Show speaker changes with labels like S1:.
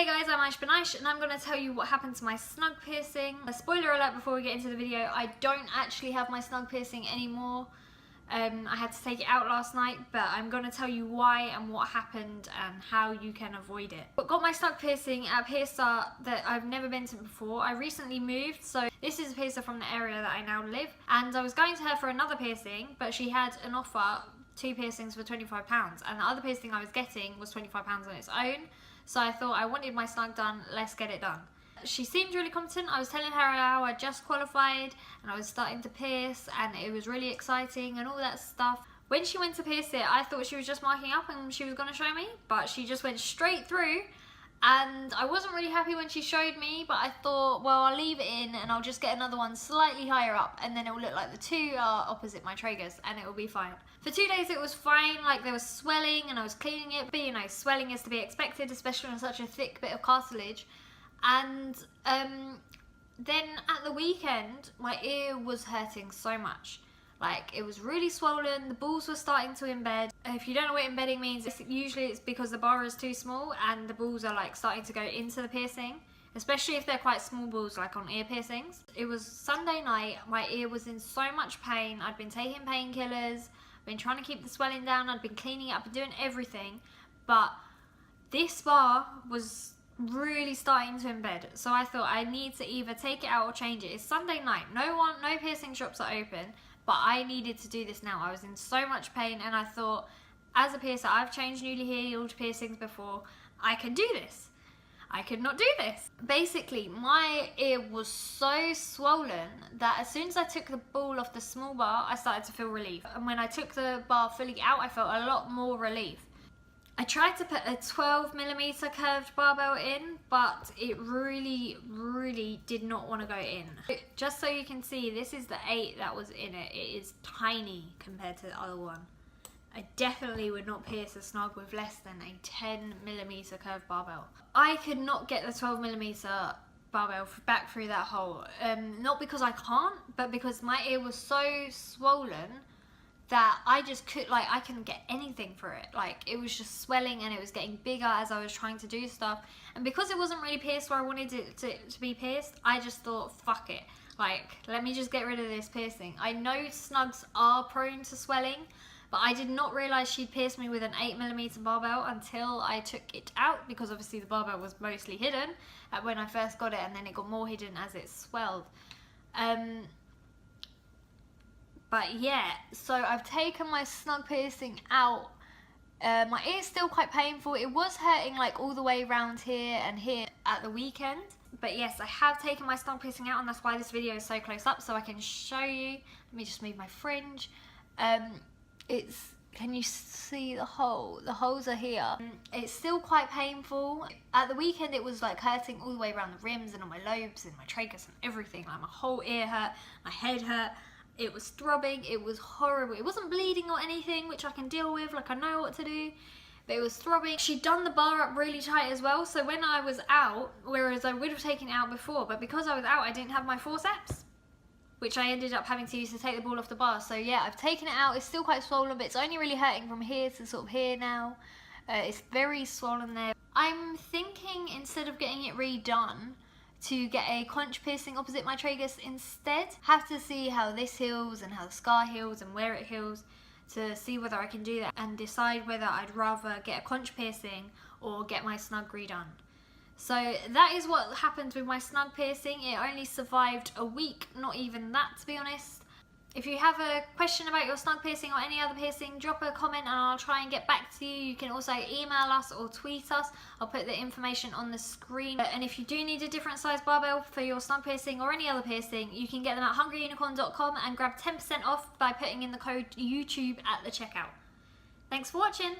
S1: Hey guys, I'm Aish and I'm going to tell you what happened to my snug piercing. A spoiler alert before we get into the video, I don't actually have my snug piercing anymore. I had to take it out last night, but I'm going to tell you why and what happened and how you can avoid it. I got my snug piercing at a piercer that I've never been to before. I recently moved, so this is a piercer from the area that I now live. And I was going to her for another piercing, but she had an offer, 2 piercings for £25, and the other piercing I was getting was £25 on its own. So I thought I wanted my snug done, let's get it done. She seemed really competent. I was telling her how I just qualified and I was starting to pierce and it was really exciting and all that stuff. When she went to pierce it, I thought she was just marking up and she was going to show me, but she just went straight through. And I wasn't really happy when she showed me, but I thought, well, I'll leave it in and I'll just get another one slightly higher up and then it will look like the two are opposite my tragus and it will be fine. For 2 days it was fine, like there was swelling and I was cleaning it, but you know, swelling is to be expected, especially on such a thick bit of cartilage. And then at the weekend, my ear was hurting so much. Like, it was really swollen, the balls were starting to embed. If you don't know what embedding means, usually it's because the bar is too small and the balls are like starting to go into the piercing, especially if they're quite small balls like on ear piercings. It was Sunday night, my ear was in so much pain, I'd been taking painkillers, been trying to keep the swelling down, I'd been cleaning it up and doing everything, but this bar was really starting to embed. So I thought I need to either take it out or change it. It's Sunday night, no piercing shops are open. But I needed to do this now. I was in so much pain and I thought, as a piercer, I've changed newly healed piercings before, I can do this. I could not do this. Basically, my ear was so swollen that as soon as I took the ball off the small bar, I started to feel relief. And when I took the bar fully out, I felt a lot more relief. I tried to put a 12mm curved barbell in, but it really did not want to go in. Just so you can see, this is the 8 that was in it. It is tiny compared to the other one. I definitely would not pierce a snug with less than a 10mm curved barbell. I could not get the 12mm barbell back through that hole. Not because I can't, but because my ear was so swollen that I just I couldn't get anything for it. Like, it was just swelling and it was getting bigger as I was trying to do stuff. And because it wasn't really pierced where I wanted it to be pierced, I just thought, fuck it. Like, let me just get rid of this piercing. I know snugs are prone to swelling, but I did not realise she'd pierced me with an 8mm barbell until I took it out, because obviously the barbell was mostly hidden when I first got it, and then it got more hidden as it swelled. But yeah, so I've taken my snug piercing out. My ear's still quite painful. It was hurting like all the way around here and here at the weekend. But yes, I have taken my snug piercing out, and that's why this video is so close up, so I can show you. Let me just move my fringe. Can you see the hole? The holes are here. It's still quite painful. At the weekend it was like hurting all the way around the rims and on my lobes and my tragus and everything. Like, my whole ear hurt, my head hurt. It was throbbing, it was horrible. It wasn't bleeding or anything, which I can deal with, like I know what to do, but it was throbbing. She'd done the bar up really tight as well, so when I was out, whereas I would have taken it out before, but because I was out, I didn't have my forceps, which I ended up having to use to take the ball off the bar. So yeah, I've taken it out. It's still quite swollen, but it's only really hurting from here to sort of here now. It's very swollen there. I'm thinking, instead of getting it redone, to get a conch piercing opposite my tragus instead. Have to see how this heals and how the scar heals and where it heals to see whether I can do that and decide whether I'd rather get a conch piercing or get my snug redone. So that is what happened with my snug piercing. It only survived a week, not even that, to be honest. If you have a question about your snug piercing or any other piercing, drop a comment and I'll try and get back to you. You can also email us or tweet us. I'll put the information on the screen. And if you do need a different size barbell for your snug piercing or any other piercing, you can get them at hungryunicorn.com and grab 10% off by putting in the code YouTube at the checkout. Thanks for watching.